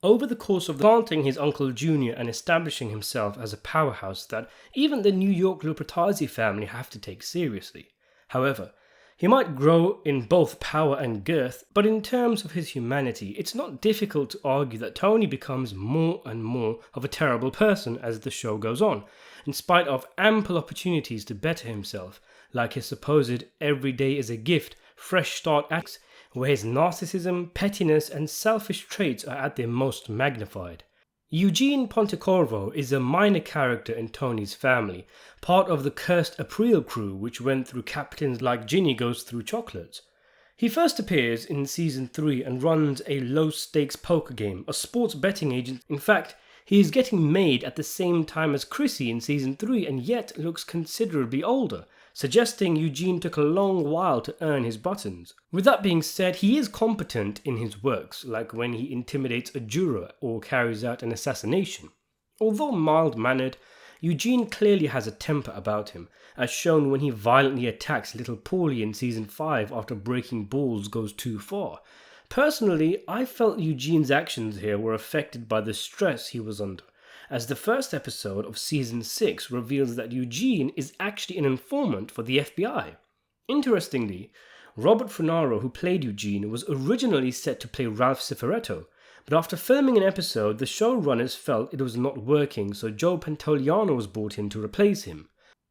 Over the course of planting his Uncle Junior and establishing himself as a powerhouse that even the New York Lupertazzi family have to take seriously. However, he might grow in both power and girth, but in terms of his humanity, it's not difficult to argue that Tony becomes more and more of a terrible person as the show goes on, in spite of ample opportunities to better himself, like his supposed every day is a gift, fresh start acts, where his narcissism, pettiness, and selfish traits are at their most magnified. Eugene Pontecorvo is a minor character in Tony's family, part of the cursed April crew which went through captains like Ginny goes through chocolates. He first appears in season 3 and runs a low-stakes poker game, a sports betting agent. In fact, he is getting made at the same time as Chrissy in season 3 and yet looks considerably older, suggesting Eugene took a long while to earn his buttons. With that being said, he is competent in his works, like when he intimidates a juror or carries out an assassination. Although mild-mannered, Eugene clearly has a temper about him, as shown when he violently attacks little Paulie in season 5 after breaking balls goes too far. Personally, I felt Eugene's actions here were affected by the stress he was under, as the first episode of season 6 reveals that Eugene is actually an informant for the FBI. Interestingly, Robert Funaro, who played Eugene, was originally set to play Ralph Cifaretto, but after filming an episode, the showrunners felt it was not working, so Joe Pantoliano was brought in to replace him.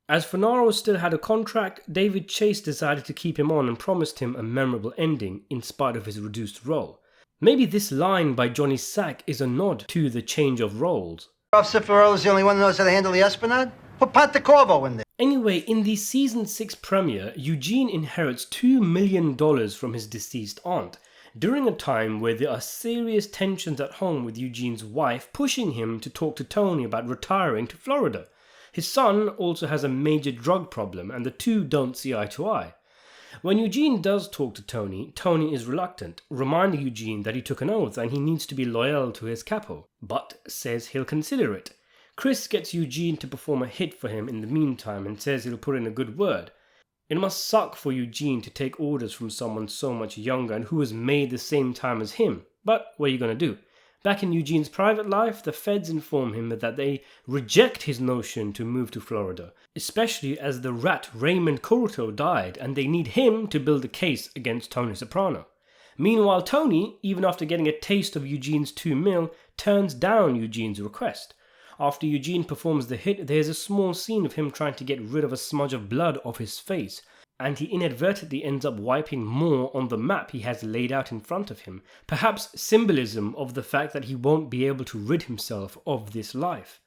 As Funaro still had a contract, David Chase decided to keep him on and promised him a memorable ending in spite of his reduced role. Maybe this line by Johnny Sack is a nod to the change of roles. Ralph Cifaretto's the only one who knows how to handle the Esplanade? Put Pontecorvo in there. Anyway, in the season 6 premiere, Eugene inherits $2 million from his deceased aunt, during a time where there are serious tensions at home with Eugene's wife pushing him to talk to Tony about retiring to Florida. His son also has a major drug problem and the two don't see eye to eye. When Eugene does talk to Tony, Tony is reluctant, reminding Eugene that he took an oath and he needs to be loyal to his capo, but says he'll consider it. Chris gets Eugene to perform a hit for him in the meantime and says he'll put in a good word. It must suck for Eugene to take orders from someone so much younger and who was made the same time as him, but what are you going to do? Back in Eugene's private life, the feds inform him that they reject his notion to move to Florida, especially as the rat Raymond Curto died and they need him to build a case against Tony Soprano. Meanwhile, Tony, even after getting a taste of Eugene's $2 million, turns down Eugene's request. After Eugene performs the hit, there's a small scene of him trying to get rid of a smudge of blood off his face, and he inadvertently ends up wiping more on the map he has laid out in front of him, perhaps symbolism of the fact that he won't be able to rid himself of this life.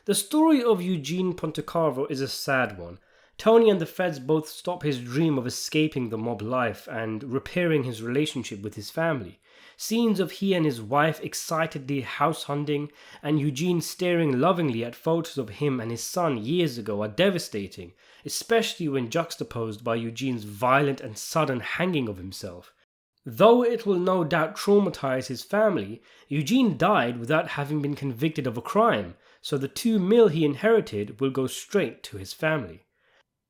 The story of Eugene Pontecorvo is a sad one. Tony and the feds both stop his dream of escaping the mob life and repairing his relationship with his family. Scenes of he and his wife excitedly house hunting and Eugene staring lovingly at photos of him and his son years ago are devastating, especially when juxtaposed by Eugene's violent and sudden hanging of himself. Though it will no doubt traumatize his family, Eugene died without having been convicted of a crime, so the $2 million he inherited will go straight to his family.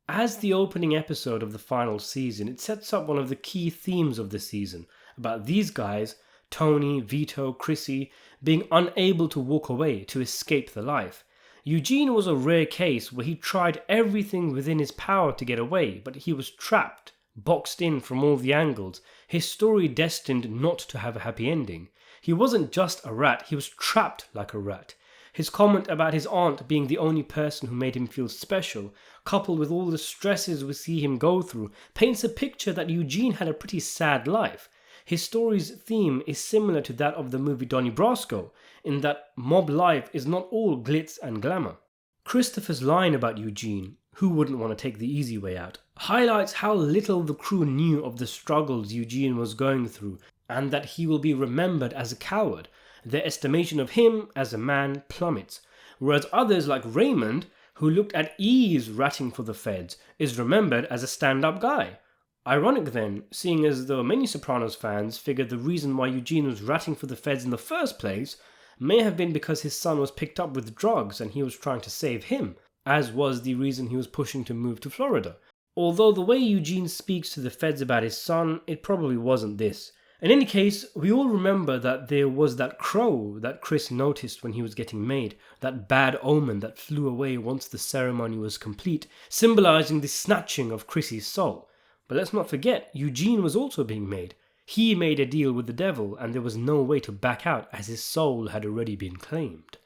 As the opening episode of the final season, it sets up one of the key themes of the season, about these guys, Tony, Vito, Chrissy, being unable to walk away to escape the life. Eugene was a rare case where he tried everything within his power to get away, but he was trapped, boxed in from all the angles, his story destined not to have a happy ending. He wasn't just a rat, he was trapped like a rat. His comment about his aunt being the only person who made him feel special, coupled with all the stresses we see him go through, paints a picture that Eugene had a pretty sad life. His story's theme is similar to that of the movie Donnie Brasco, in that mob life is not all glitz and glamour. Christopher's line about Eugene, who wouldn't want to take the easy way out, highlights how little the crew knew of the struggles Eugene was going through, and that he will be remembered as a coward. Their estimation of him as a man plummets, whereas others like Raymond, who looked at ease ratting for the feds, is remembered as a stand-up guy. Ironic then, seeing as though many Sopranos fans figured the reason why Eugene was ratting for the feds in the first place may have been because his son was picked up with drugs and he was trying to save him, as was the reason he was pushing to move to Florida. Although the way Eugene speaks to the feds about his son, it probably wasn't this, In any case, we all remember that there was that crow that Chris noticed when he was getting made, that bad omen that flew away once the ceremony was complete, symbolizing the snatching of Chrissy's soul. But let's not forget, Eugene was also being made. He made a deal with the devil, and there was no way to back out as his soul had already been claimed.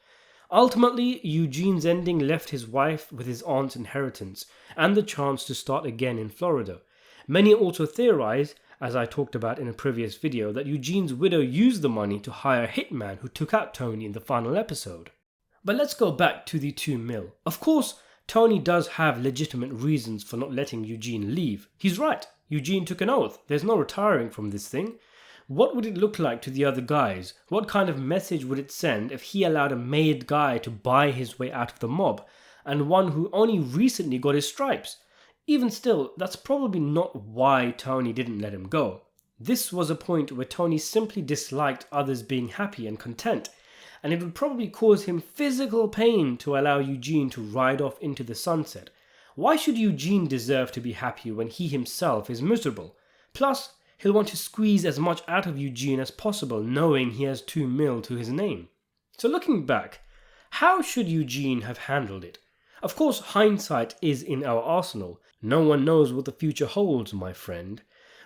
Ultimately, Eugene's ending left his wife with his aunt's inheritance and the chance to start again in Florida. Many also theorize, as I talked about in a previous video, that Eugene's widow used the money to hire a hitman who took out Tony in the final episode. But let's go back to the $2 million. Of course, Tony does have legitimate reasons for not letting Eugene leave. He's right. Eugene took an oath. There's no retiring from this thing. What would it look like to the other guys? What kind of message would it send if he allowed a made guy to buy his way out of the mob, and one who only recently got his stripes? Even still, that's probably not why Tony didn't let him go. This was a point where Tony simply disliked others being happy and content, and it would probably cause him physical pain to allow Eugene to ride off into the sunset. Why should Eugene deserve to be happy when he himself is miserable? Plus, he'll want to squeeze as much out of Eugene as possible, knowing he has $2 million to his name. So looking back, how should Eugene have handled it? Of course, hindsight is in our arsenal. No one knows what the future holds, my friend.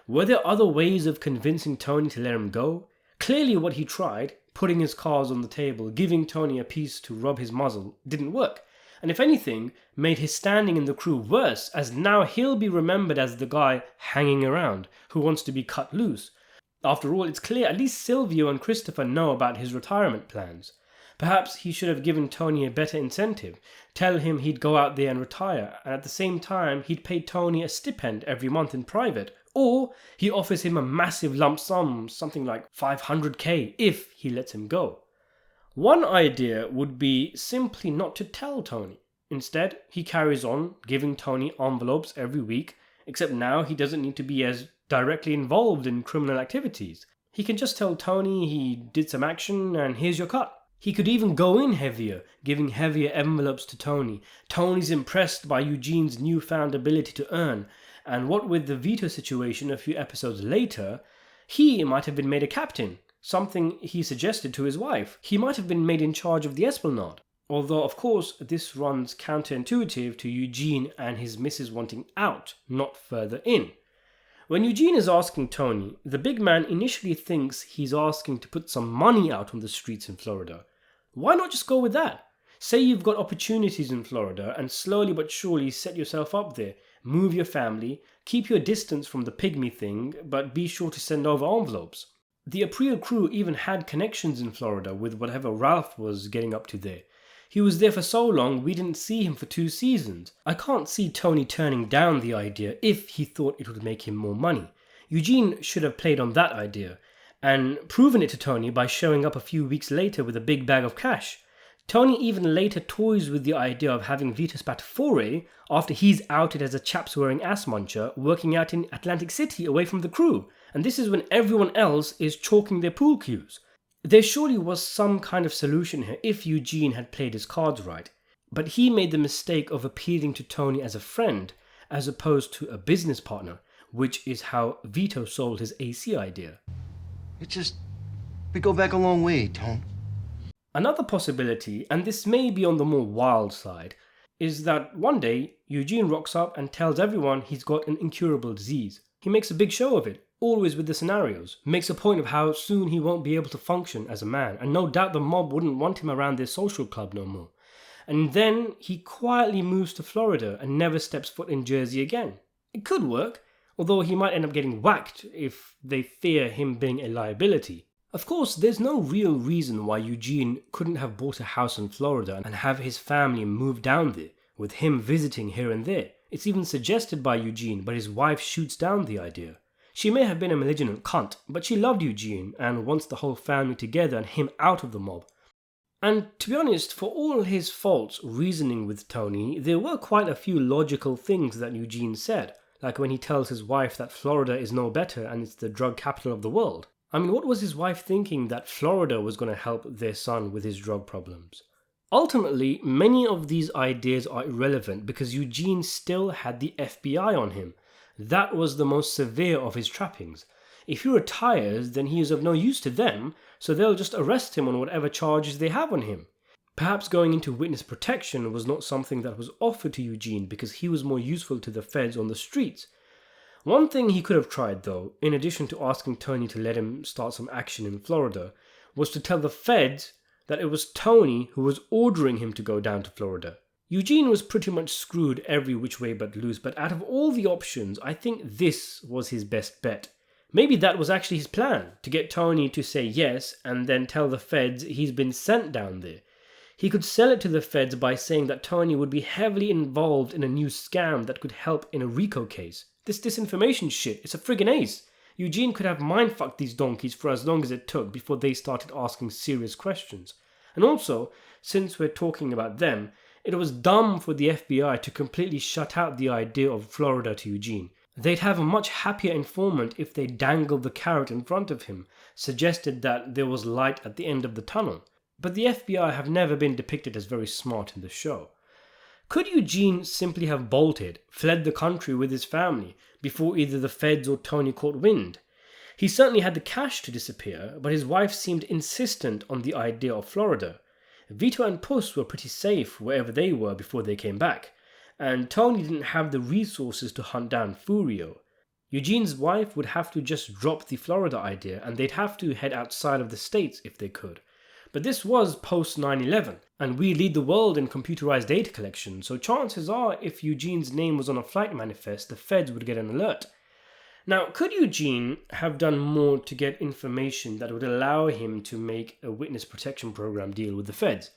Were there other ways of convincing Tony to let him go? Clearly what he tried, putting his cards on the table, giving Tony a piece to rub his muzzle, didn't work. And if anything, made his standing in the crew worse, as now he'll be remembered as the guy hanging around, who wants to be cut loose. After all, it's clear at least Silvio and Christopher know about his retirement plans. Perhaps he should have given Tony a better incentive, tell him he'd go out there and retire, and at the same time he'd pay Tony a stipend every month in private, or he offers him a massive lump sum, something like $500K, if he lets him go. One idea would be simply not to tell Tony. Instead, he carries on giving Tony envelopes every week, except now he doesn't need to be as directly involved in criminal activities. He can just tell Tony he did some action and here's your cut. He could even go in heavier, giving heavier envelopes to Tony. Tony's impressed by Eugene's newfound ability to earn, and what with the Vito situation a few episodes later, he might have been made a captain, something he suggested to his wife. He might have been made in charge of the Esplanade. Although, of course, this runs counterintuitive to Eugene and his missus wanting out, not further in. When Eugene is asking Tony, the big man initially thinks he's asking to put some money out on the streets in Florida. Why not just go with that? Say you've got opportunities in Florida and slowly but surely set yourself up there. Move your family, keep your distance from the pygmy thing, but be sure to send over envelopes. The April crew even had connections in Florida with whatever Ralph was getting up to there. He was there for so long we didn't see him for 2 seasons. I can't see Tony turning down the idea if he thought it would make him more money. Eugene should have played on that idea and proven it to Tony by showing up a few weeks later with a big bag of cash. Tony even later toys with the idea of having Vito Spatafore after he's outed as a chaps-wearing ass muncher working out in Atlantic City away from the crew, and this is when everyone else is chalking their pool cues. There surely was some kind of solution here if Eugene had played his cards right, but he made the mistake of appealing to Tony as a friend as opposed to a business partner, which is how Vito sold his AC idea. We go back a long way, Tone. Another possibility, and this may be on the more wild side, is that one day Eugene rocks up and tells everyone he's got an incurable disease. He makes a big show of it, always with the scenarios, makes a point of how soon he won't be able to function as a man, and no doubt the mob wouldn't want him around their social club no more. And then he quietly moves to Florida and never steps foot in Jersey again. It could work, although he might end up getting whacked if they fear him being a liability. Of course, there's no real reason why Eugene couldn't have bought a house in Florida and have his family move down there, with him visiting here and there. It's even suggested by Eugene, but his wife shoots down the idea. She may have been a malignant cunt, but she loved Eugene and wants the whole family together and him out of the mob. And to be honest, for all his faults reasoning with Tony, there were quite a few logical things that Eugene said, like when he tells his wife that Florida is no better and it's the drug capital of the world. I mean, what was his wife thinking that Florida was going to help their son with his drug problems? Ultimately, many of these ideas are irrelevant because Eugene still had the FBI on him. That was the most severe of his trappings. If he retires, then he is of no use to them, so they'll just arrest him on whatever charges they have on him. Perhaps going into witness protection was not something that was offered to Eugene because he was more useful to the feds on the streets. One thing he could have tried though, in addition to asking Tony to let him start some action in Florida, was to tell the feds that it was Tony who was ordering him to go down to Florida. Eugene was pretty much screwed every which way but loose, but out of all the options, I think this was his best bet. Maybe that was actually his plan, to get Tony to say yes and then tell the feds he's been sent down there. He could sell it to the feds by saying that Tony would be heavily involved in a new scam that could help in a RICO case. This disinformation shit, it's a friggin' ace. Eugene could have mindfucked these donkeys for as long as it took before they started asking serious questions. And also, since we're talking about them, it was dumb for the FBI to completely shut out the idea of Florida to Eugene. They'd have a much happier informant if they dangled the carrot in front of him, suggested that there was light at the end of the tunnel. But the FBI have never been depicted as very smart in the show. Could Eugene simply have bolted, fled the country with his family, before either the feds or Tony caught wind? He certainly had the cash to disappear, but his wife seemed insistent on the idea of Florida. Vito and Puss were pretty safe wherever they were before they came back, and Tony didn't have the resources to hunt down Furio. Eugene's wife would have to just drop the Florida idea, and they'd have to head outside of the States if they could. But this was post 9/11, and we lead the world in computerized data collection, so chances are if Eugene's name was on a flight manifest, the feds would get an alert. Now, could Eugene have done more to get information that would allow him to make a witness protection program deal with the feds?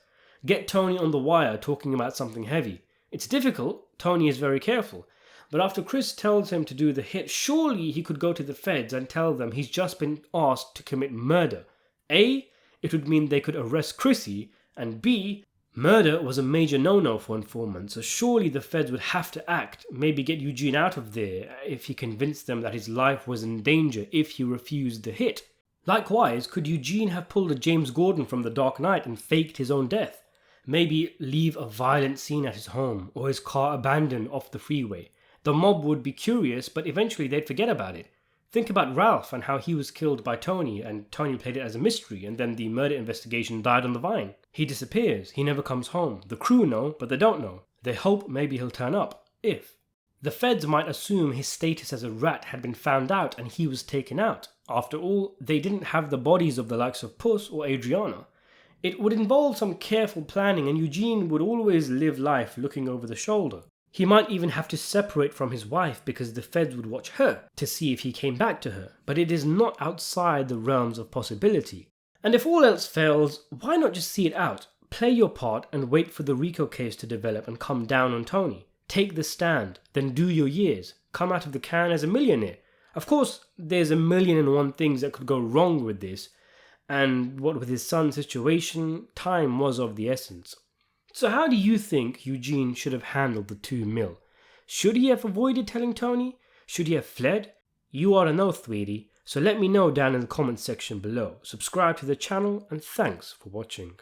Get Tony on the wire talking about something heavy. It's difficult, Tony is very careful, but after Chris tells him to do the hit, surely he could go to the feds and tell them he's just been asked to commit murder. A, it would mean they could arrest Chrissy, and B, murder was a major no-no for informants, so surely the feds would have to act, maybe get Eugene out of there if he convinced them that his life was in danger if he refused the hit. Likewise, could Eugene have pulled a James Gordon from The Dark Knight and faked his own death? Maybe leave a violent scene at his home, or his car abandoned off the freeway. The mob would be curious, but eventually they'd forget about it. Think about Ralph and how he was killed by Tony, and Tony played it as a mystery, and then the murder investigation died on the vine. He disappears, he never comes home. The crew know, but they don't know. They hope maybe he'll turn up, if. The feds might assume his status as a rat had been found out and he was taken out. After all, they didn't have the bodies of the likes of Puss or Adriana. It would involve some careful planning, and Eugene would always live life looking over the shoulder. He might even have to separate from his wife because the feds would watch her to see if he came back to her, but it is not outside the realms of possibility. And if all else fails, why not just see it out? Play your part and wait for the RICO case to develop and come down on Tony. Take the stand, then do your years. Come out of the can as a millionaire. Of course, there's 1,000,001 things that could go wrong with this, and what with his son's situation, time was of the essence. So how do you think Eugene should have handled the 2 mil? Should he have avoided telling Tony? Should he have fled? You ought to know, Thweety, so let me know down in the comments section below. Subscribe to the channel, and thanks for watching.